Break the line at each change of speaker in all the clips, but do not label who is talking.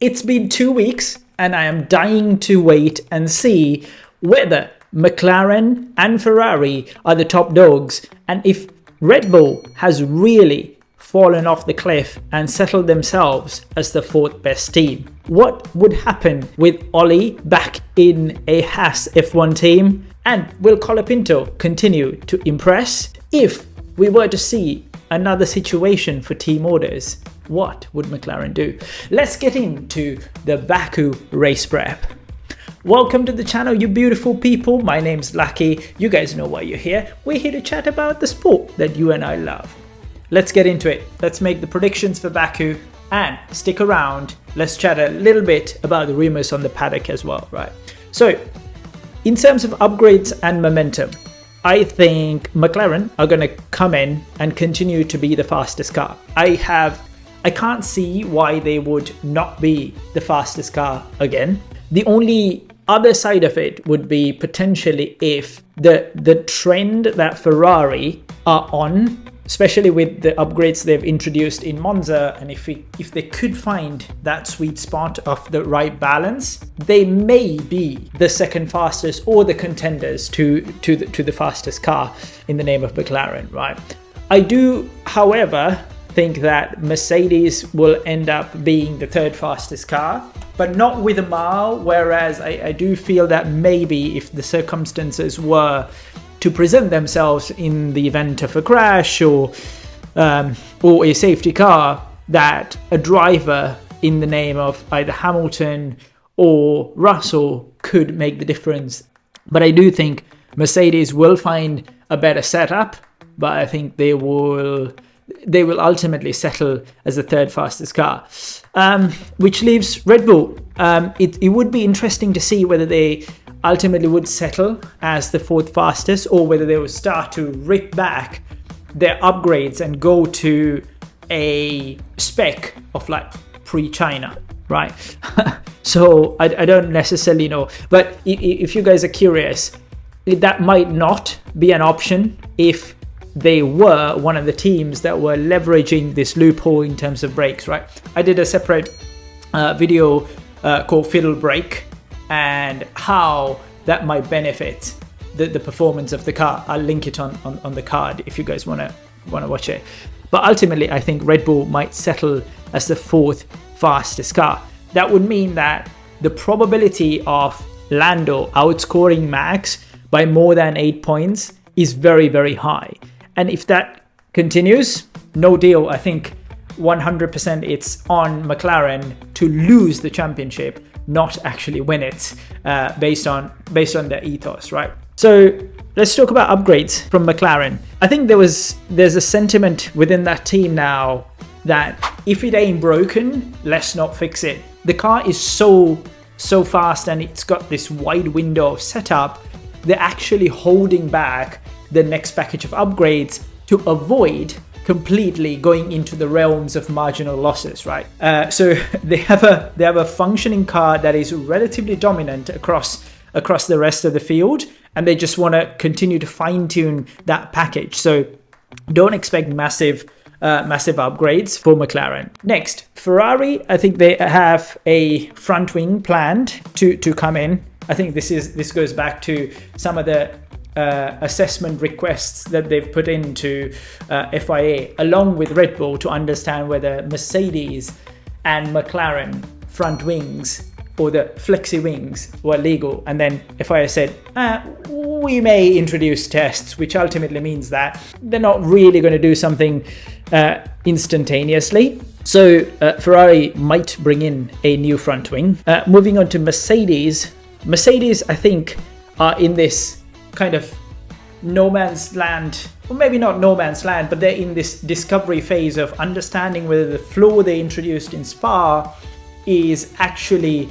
It's been 2 weeks and I am dying to wait and see whether McLaren and Ferrari are the top dogs and if Red Bull has really fallen off the cliff and settled themselves as the fourth best team. What would happen with Oli back in a Haas F1 team? And will Colapinto continue to impress? If we were to see another situation for team orders, what would McLaren do? Let's get into the Baku race prep. Welcome to the channel, you beautiful people. My name's Lucky. You guys know why you're here. We're here to chat about the sport that you and I love. Let's get into it. Let's make the predictions for Baku and stick around. Let's chat a little bit about the rumors on the paddock as well, right? So, in terms of upgrades and momentum, I think McLaren are going to come in and continue to be the fastest car. I can't see why they would not be the fastest car again. The only other side of it would be potentially if the trend that Ferrari are on, especially with the upgrades they've introduced in Monza, and if they could find that sweet spot of the right balance, they may be the second fastest or the contenders to the fastest car in the name of McLaren, right? I do, however, think that Mercedes will end up being the third fastest car, but not with a mile, whereas I do feel that maybe if the circumstances were to present themselves in the event of a crash or a safety car, that a driver in the name of either Hamilton or Russell could make the difference. But I do think Mercedes will find a better setup, but I think they will ultimately settle as the third fastest car, which leaves Red Bull. It would be interesting to see whether they ultimately would settle as the fourth fastest or whether they would start to rip back their upgrades and go to a spec of like pre-China, right? So I don't necessarily know, but if you guys are curious, that might not be an option if they were one of the teams that were leveraging this loophole in terms of brakes, right? I did a separate video called Fiddle Brake and how that might benefit the performance of the car. I'll link it on the card if you guys want to watch it. But ultimately, I think Red Bull might settle as the fourth fastest car. That would mean that the probability of Lando outscoring Max by more than 8 points is very, very high. And if that continues, no deal. I think 100% it's on McLaren to lose the championship, not actually win it, based on their ethos, right? So let's talk about upgrades from McLaren. I think there's a sentiment within that team now that if it ain't broken, let's not fix it. The car is so fast and it's got this wide window of setup. They're actually holding back the next package of upgrades to avoid completely going into the realms of marginal losses, right? So they have a functioning car that is relatively dominant across the rest of the field, and they just want to continue to fine-tune that package. So don't expect massive upgrades for McLaren. Next, Ferrari, I think they have a front wing planned to come in. I think this goes back to some of the assessment requests that they've put into FIA along with Red Bull to understand whether Mercedes and McLaren front wings or the flexi wings were legal. And then FIA said, we may introduce tests, which ultimately means that they're not really going to do something instantaneously. So Ferrari might bring in a new front wing. Moving on to Mercedes, I think, are in this kind of no man's land, or maybe not no man's land, but they're in this discovery phase of understanding whether the floor they introduced in Spa is actually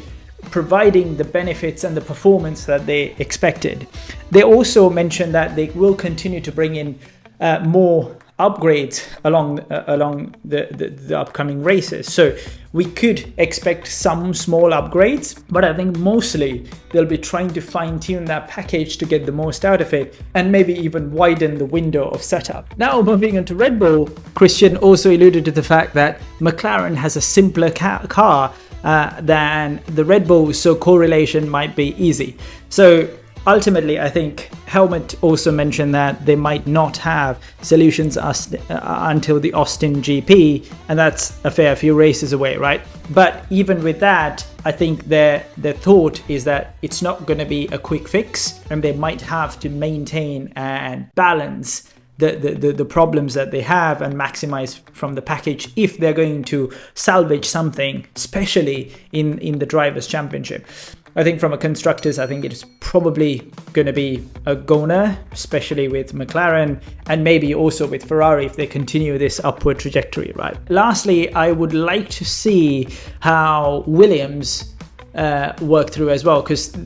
providing the benefits and the performance that they expected. They also mentioned that they will continue to bring in more upgrades along the upcoming races. So we could expect some small upgrades, but I think mostly they'll be trying to fine-tune that package to get the most out of it and maybe even widen the window of setup. Now moving on to Red Bull, Christian also alluded to the fact that McLaren has a simpler car than the Red Bull, so correlation might be easy. So ultimately, I think Helmut also mentioned that they might not have solutions until the Austin GP, and that's a fair few races away, right? But even with that, I think their thought is that it's not going to be a quick fix, and they might have to maintain and balance the problems that they have and maximize from the package if they're going to salvage something, especially in the Drivers' Championship. I think from a constructors, I think it's probably going to be a goner, especially with McLaren and maybe also with Ferrari if they continue this upward trajectory, right? Lastly, I would like to see how Williams work through as well, because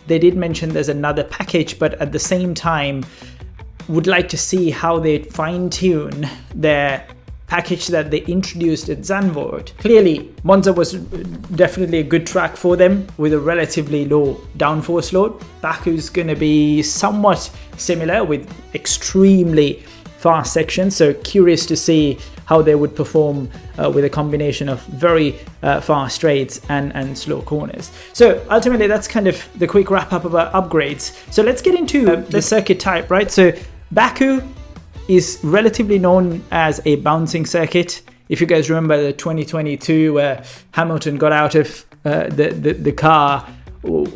they did mention there's another package, but at the same time, would like to see how they fine-tune their package that they introduced at Zandvoort. Clearly, Monza was definitely a good track for them with a relatively low downforce load. Baku's going to be somewhat similar with extremely fast sections, so curious to see how they would perform with a combination of very fast straights and slow corners. So ultimately, that's kind of the quick wrap up about upgrades. So let's get into the circuit type, right? So Baku is relatively known as a bouncing circuit. If you guys remember the 2022 where Hamilton got out of the car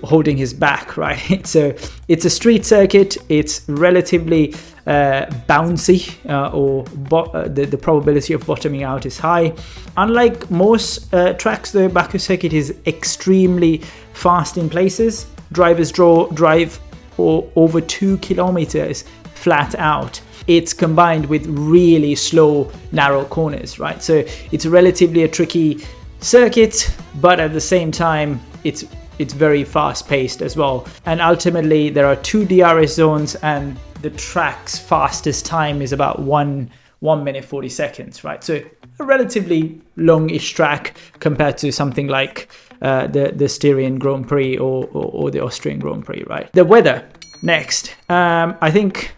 holding his back, right? So it's a street circuit. It's relatively bouncy, or the probability of bottoming out is high. Unlike most tracks, the Baku circuit is extremely fast in places. Drivers drive over 2 kilometers flat out. It's combined with really slow, narrow corners, right? So it's relatively a tricky circuit, but at the same time, it's very fast paced as well. And ultimately, there are 2 DRS zones, and the track's fastest time is about 1 minute 40 seconds, right? So a relatively longish track compared to something like the Styrian Grand Prix or the Austrian Grand Prix, right? The weather next. I think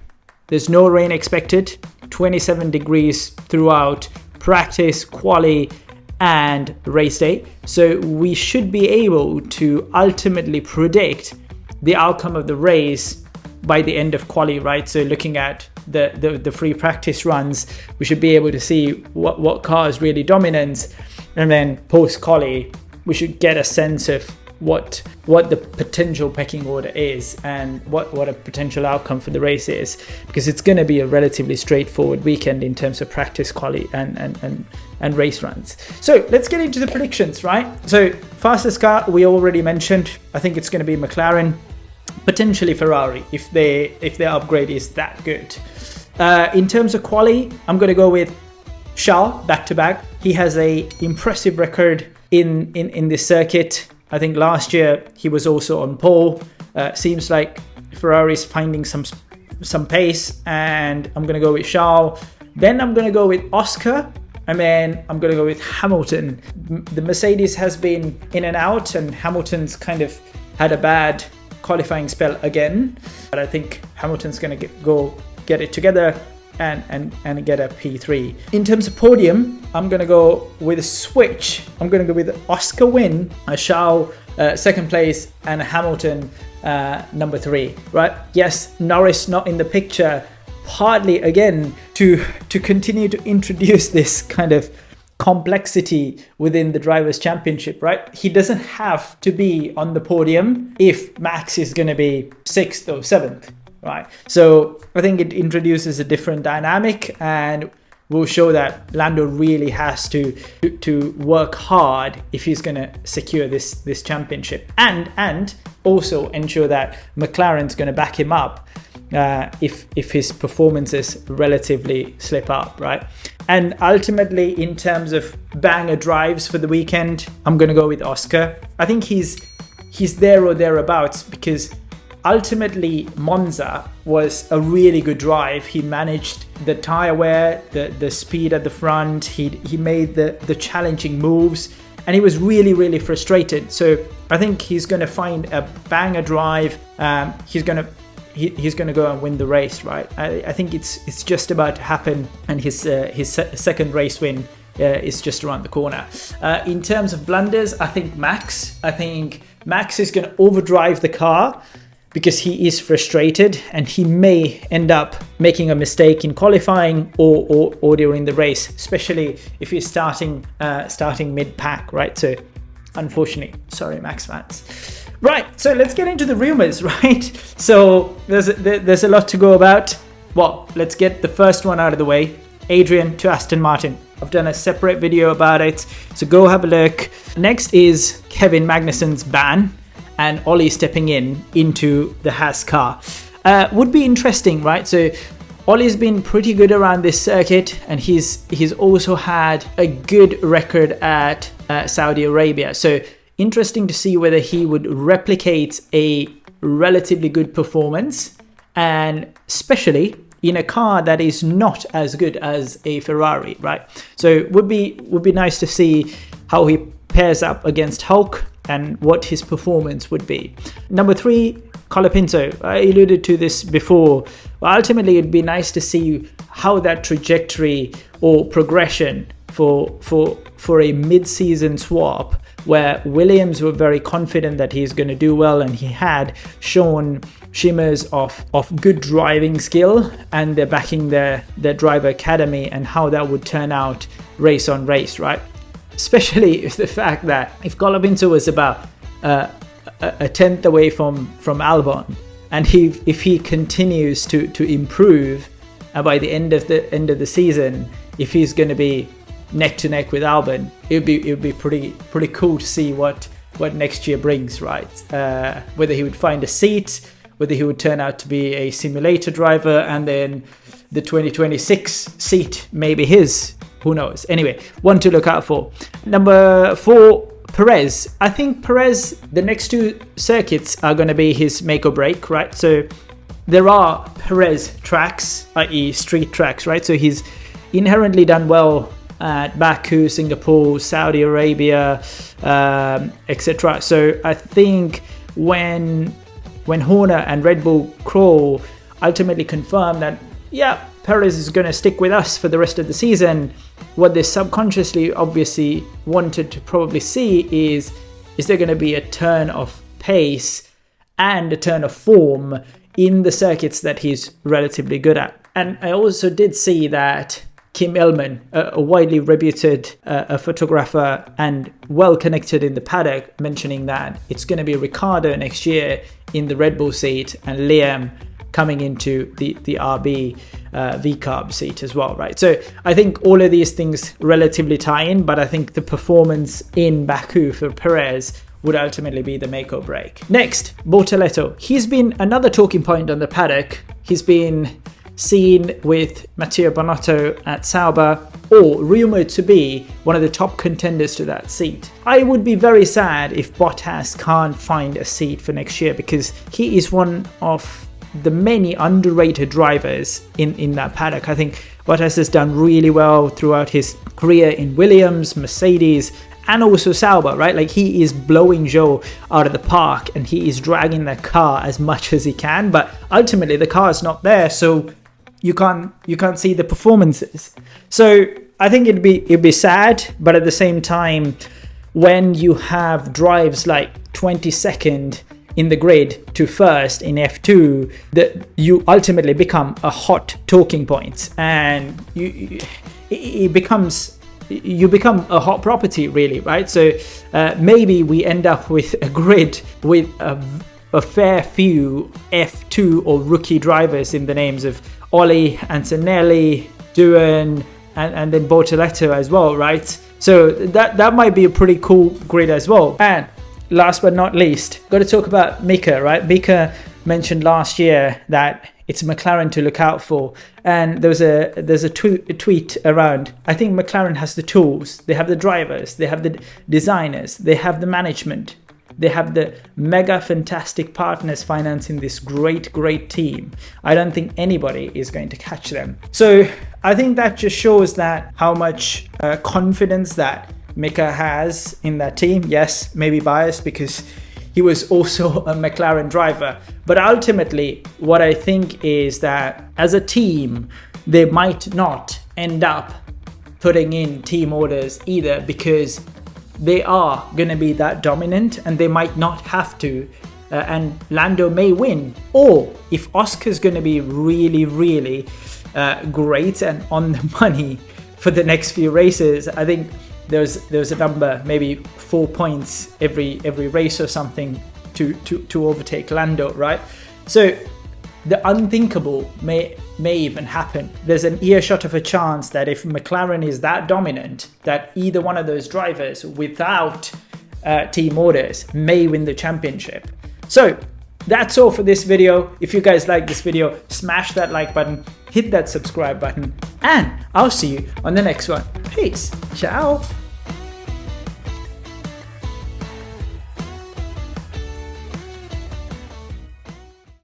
there's no rain expected. 27 degrees throughout practice, quali, and race day. So we should be able to ultimately predict the outcome of the race by the end of quali, right? So looking at the free practice runs, we should be able to see what car is really dominant, and then post quali, we should get a sense of what the potential pecking order is and what a potential outcome for the race is, because it's going to be a relatively straightforward weekend in terms of practice, quali, and race runs. So let's get into the predictions, right? So fastest car we already mentioned. I think it's going to be McLaren, potentially Ferrari if their upgrade is that good. In terms of quali, I'm going to go with Charles back to back. He has a impressive record in this circuit. I think last year he was also on pole. Seems like Ferrari's finding some pace, and I'm going to go with Charles. Then I'm going to go with Oscar, and then I'm going to go with Hamilton. The Mercedes has been in and out, and Hamilton's kind of had a bad qualifying spell again. But I think Hamilton's going to get it together and get a P3. In terms of podium, I'm going to go with a switch. I'm going to go with Oscar win, Charles second place, and Hamilton number 3, right? Yes, Norris not in the picture, partly again to continue to introduce this kind of complexity within the Drivers' Championship, right? He doesn't have to be on the podium if Max is going to be 6th or 7th. Right, so I think it introduces a different dynamic and will show that Lando really has to work hard if he's going to secure this championship, and also ensure that McLaren's going to back him up if his performances relatively slip up, right? And ultimately, in terms of banger drives for the weekend, I'm going to go with Oscar. I think he's there or thereabouts, because ultimately, Monza was a really good drive. He managed the tire wear, the speed at the front. He made the challenging moves, and he was really, really frustrated. So I think he's going to find a banger drive. He's going to go and win the race, right? I think it's just about to happen, and his second race win is just around the corner. In terms of blunders, I think Max is going to overdrive the car because he is frustrated, and he may end up making a mistake in qualifying or during the race, especially if he's starting mid-pack, right? So unfortunately, sorry, Max fans. Right, so let's get into the rumors, right? So there's a lot to go about. Well, let's get the first one out of the way. Adrian to Aston Martin. I've done a separate video about it, so go have a look. Next is Kevin Magnussen's ban and Oli stepping into the Haas car. Would be interesting, right? So Oli's been pretty good around this circuit, and he's also had a good record at Saudi Arabia. So interesting to see whether he would replicate a relatively good performance, and especially in a car that is not as good as a Ferrari, right? So would be nice to see how he pairs up against Hulk and what his performance would be. Number 3, Colapinto. I alluded to this before. But ultimately, it'd be nice to see how that trajectory or progression for a mid-season swap, where Williams were very confident that he's going to do well, and he had shown shimmers of good driving skill, and they're backing their driver academy, and how that would turn out race on race, right? Especially the fact that if Colapinto was about a tenth away from Albon, and if he continues to improve, by the end of the season, if he's going to be neck to neck with Albon, it would be pretty cool to see what next year brings, right? Whether he would find a seat, whether he would turn out to be a simulator driver, and then the 2026 seat may be his. Who knows? Anyway, one to look out for. Number 4, Perez. I think Perez, the next 2 circuits are going to be his make or break, right? So there are Perez tracks, i.e. street tracks, right? So he's inherently done well at Baku, Singapore, Saudi Arabia, etc. So I think when Horner and Red Bull Crow ultimately confirm that, yeah, Perez is going to stick with us for the rest of the season, what they subconsciously obviously wanted to probably see is there going to be a turn of pace and a turn of form in the circuits that he's relatively good at. And I also did see that Kim Elman, a widely reputed photographer and well connected in the paddock, mentioning that it's going to be Ricciardo next year in the Red Bull seat and Liam coming into the RB VCARB seat as well, right? So I think all of these things relatively tie in, but I think the performance in Baku for Perez would ultimately be the make or break. Next, Bortoleto. He's been another talking point on the paddock. He's been seen with Matteo Bonotto at Sauber, or rumoured to be one of the top contenders to that seat. I would be very sad if Bottas can't find a seat for next year, because he is one of the many underrated drivers in that paddock. I think Bottas has done really well throughout his career in Williams, Mercedes, and also Sauber, right? Like, he is blowing Joe out of the park, and he is dragging that car as much as he can, but ultimately the car is not there, so you can't see the performances. So I think it'd be sad, but at the same time, when you have drives like 22nd in the grid to first in F2, that you ultimately become a hot talking point, and you become a hot property, really, right? So maybe we end up with a grid with a fair few F2 or rookie drivers in the names of Oli, Antonelli, Doohan, and then Bortoleto as well, right? So that might be a pretty cool grid as well. And last but not least, got to talk about Mika, right? Mika mentioned last year that it's McLaren to look out for, and there's a tweet around. I think McLaren has the tools, they have the drivers, they have the designers, they have the management, they have the mega fantastic partners financing this great team. I don't think anybody is going to catch them. So I think that just shows that how much confidence that Mika has in that team. Yes, maybe biased because he was also a McLaren driver. But ultimately, what I think is that as a team, they might not end up putting in team orders either, because they are going to be that dominant and they might not have to, and Lando may win. Or if Oscar's going to be really, really great and on the money for the next few races, I think there's a number, maybe 4 points every race or something to overtake Lando, right? So the unthinkable may even happen. There's an earshot of a chance that if McLaren is that dominant, that either one of those drivers without team orders may win the championship. So that's all for this video. If you guys like this video, smash that like button, hit that subscribe button, and I'll see you on the next one. Peace. Ciao.